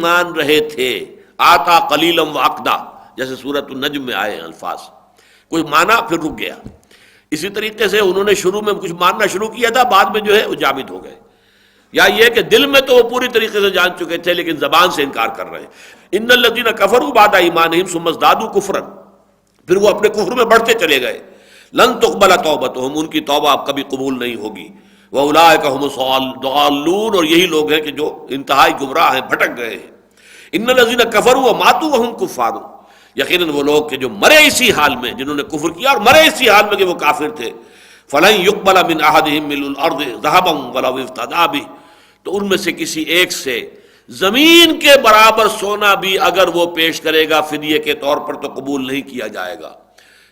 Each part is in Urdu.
مان رہے تھے، آتا قلیلم واقدا، جیسے سورۃ النجم میں آئے الفاظ، کوئی مانا پھر رک گیا۔ اسی طریقے سے انہوں نے شروع میں کچھ ماننا شروع کیا تھا، بعد میں جو ہے وہ جامد ہو گئے، یا یہ کہ دل میں تو وہ پوری طریقے سے جان چکے تھے لیکن زبان سے انکار کر رہے ہیں۔ ان الذین کفروا بعد ایمانہم ثم ازدادوا کفرا، پھر وہ اپنے کفر میں بڑھتے چلے گئے۔ لن تقبل توبتہم، ان کی توبہ اب کبھی قبول نہیں ہوگی۔ واولئک هم الضالون، اور یہی لوگ ہیں کہ جو انتہائی گمراہ ہیں، بھٹک گئے ہیں۔ ان الذین کفروا وماتوا وهم کفار، یقیناً وہ لوگ کہ جو مرے اسی حال میں، جنہوں نے کفر کیا اور مرے اسی حال میں کہ وہ کافر تھے، فلن يقبل من احدهم ملء الارض ذهبا ولو افتدى به، تو ان میں سے کسی ایک سے زمین کے برابر سونا بھی اگر وہ پیش کرے گا فدیے کے طور پر تو قبول نہیں کیا جائے گا۔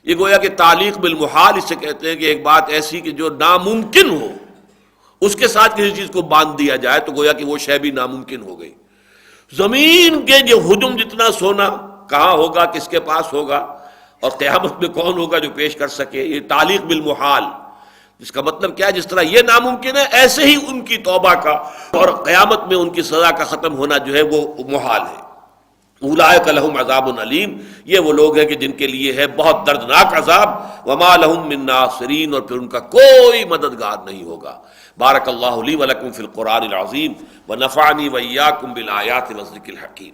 یہ گویا کہ تعلیق بالمحال اسے کہتے ہیں کہ ایک بات ایسی کہ جو ناممکن ہو اس کے ساتھ کسی چیز کو باندھ دیا جائے تو گویا کہ وہ شے بھی ناممکن ہو گئی۔ زمین کے جو حجم جتنا سونا کہاں ہوگا، کس کے پاس ہوگا، اور قیامت میں کون ہوگا جو پیش کر سکے، یہ تعلیق بالمحال، جس کا مطلب کیا ہے جس طرح یہ ناممکن ہے ایسے ہی ان کی توبہ کا اور قیامت میں ان کی سزا کا ختم ہونا جو ہے وہ محال ہے۔ اولئک لہم عذاب علیم، یہ وہ لوگ ہیں کہ جن کے لیے ہے بہت دردناک عذاب، وما لہم من ناصرین، اور پھر ان کا کوئی مددگار نہیں ہوگا۔ بارک اللہ لی ولکم فی القرآن العظیم ونفعنی وإیاکم بالآیات والذکر الحکیم۔